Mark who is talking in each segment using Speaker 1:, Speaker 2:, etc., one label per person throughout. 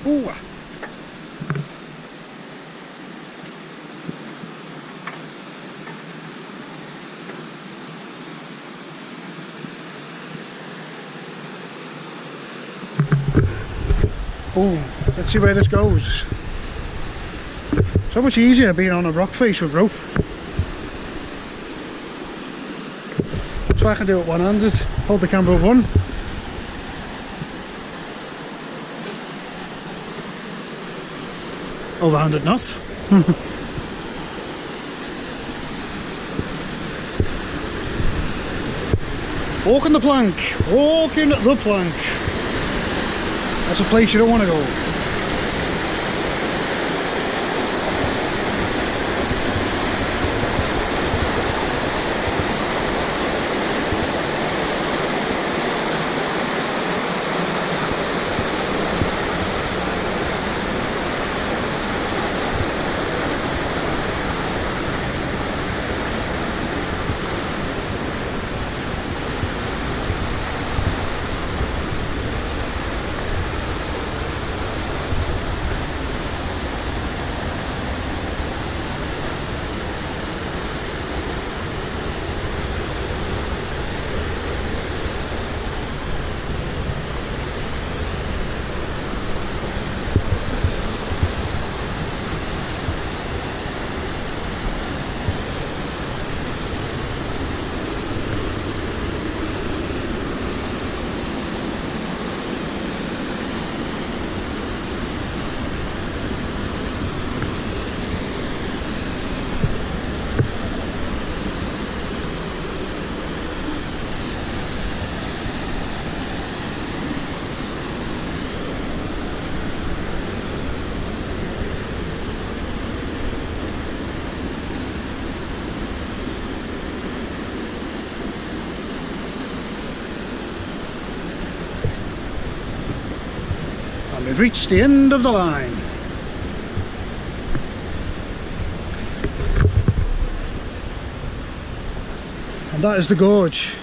Speaker 1: Ooh. Boom. Let's see where this goes. So much easier being on a rock face with rope. So I can do it one-handed. Hold the camera with one. Overhanded knot. Walking the plank. Walking the plank. That's a place you don't want to go. And we've reached the end of the line. And that is the gorge.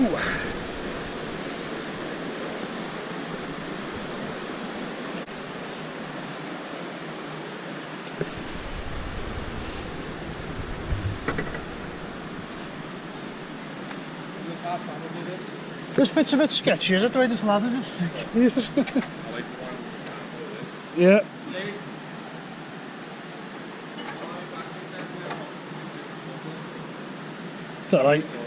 Speaker 1: Ooh. This bit's a bit sketchy, is it, the way this ladder is? Yeah. It's alright.